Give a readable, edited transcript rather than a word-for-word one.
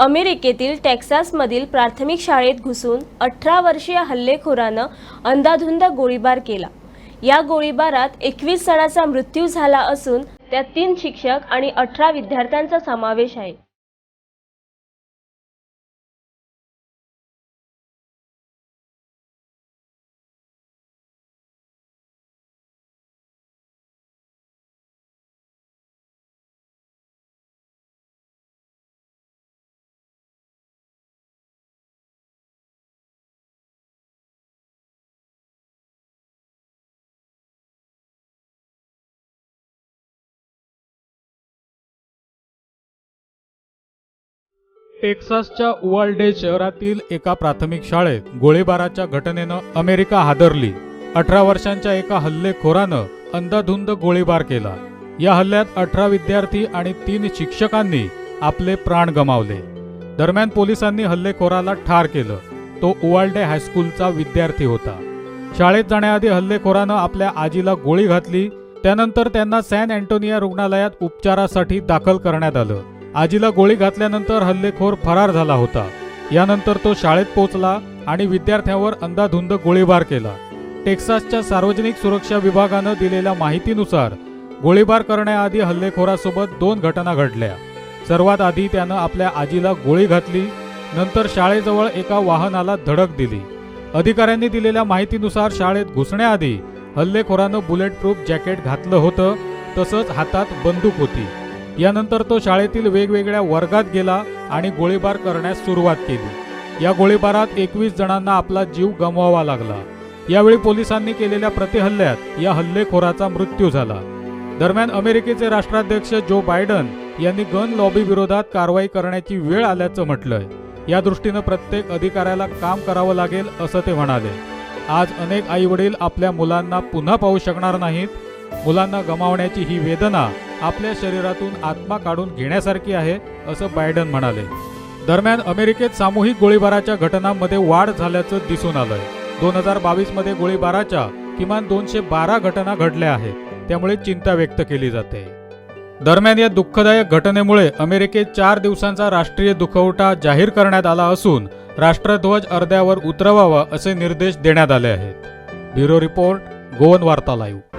अमेरिकेतील टेक्सासमधील प्राथमिक शाळेत घुसून 18 वर्षीय हल्लेखोरानं अंधाधुंद गोळीबार केला। या गोळीबारात 21 जणांचा मृत्यू झाला असून त्यात 3 शिक्षक आणि 18 विद्यार्थ्यांचा समावेश आहे। टेक्सासच्या उवाल्डे शहरातील एका प्राथमिक शाळेत गोळीबाराच्या घटनेनं अमेरिका हादरली। 18 वर्षांच्या एका हल्लेखोरानं अंधाधुंद गोळीबार केला। या हल्ल्यात 18 विद्यार्थी आणि 3 शिक्षकांनी आपले प्राण गमावले। दरम्यान पोलिसांनी हल्लेखोराला ठार केलं। तो उवाल्डे हायस्कूलचा विद्यार्थी होता। शाळेत जाण्याआधी हल्लेखोरानं आपल्या आजीला गोळी घातली। त्यानंतर त्यांना सॅन अँटोनिया रुग्णालयात उपचारासाठी दाखल करण्यात आलं। आजीला गोळी घातल्यानंतर हल्लेखोर फरार झाला होता। यानंतर तो शाळेत पोहोचला आणि विद्यार्थ्यांवर अंधाधुंद गोळीबार केला। टेक्सासच्या सार्वजनिक सुरक्षा विभागानं दिलेल्या माहितीनुसार गोळीबार करण्याआधी हल्लेखोरासोबत 2 घटना घडल्या। सर्वात आधी त्यानं आपल्या आजीला गोळी घातली, नंतर शाळेजवळ एका वाहनाला धडक दिली। अधिकाऱ्यांनी दिलेल्या माहितीनुसार शाळेत घुसण्याआधी हल्लेखोरानं बुलेट प्रूफ जॅकेट घातलं होतं, तसंच हातात बंदूक होती। यानंतर तो शाळेतील वेगवेगळ्या वर्गात गेला आणि गोळीबार करण्यास सुरुवात केली। या गोळीबारात 21 जणांना आपला जीव गमवावा लागला। यावेळी पोलिसांनी केलेल्या प्रतिहल्ल्यात या हल्लेखोराचा मृत्यू झाला। दरम्यान अमेरिकेचे राष्ट्राध्यक्ष जो बायडन यांनी गन लॉबी विरोधात कारवाई करण्याची वेळ आल्याचं म्हटलंय। या दृष्टीनं प्रत्येक अधिकाऱ्याला काम करावं लागेल असं ते म्हणाले। आज अनेक आईवडील आपल्या मुलांना पुन्हा पाहू शकणार नाहीत। मुलांना गमावण्याची ही वेदना आपल्या शरीरातून आत्मा काढून घेण्यासारखी आहे असं बायडन म्हणाले। दरम्यान अमेरिकेत सामूहिक गोळीबाराच्या घटनांमध्ये वाढ झाल्याचं दिसून आलंय। 2022 मध्ये गोळीबाराच्या किमान 212 घटना घडल्या आहेत, त्यामुळे चिंता व्यक्त केली जाते। दरम्यान या दुःखदायक घटनेमुळे अमेरिकेत 4 दिवसांचा राष्ट्रीय दुखवटा जाहीर करण्यात आला असून राष्ट्रध्वज अर्ध्यावर उतरवावा असे निर्देश देण्यात आले आहेत। ब्युरो रिपोर्ट, गोवन वार्ता लाईव्ह।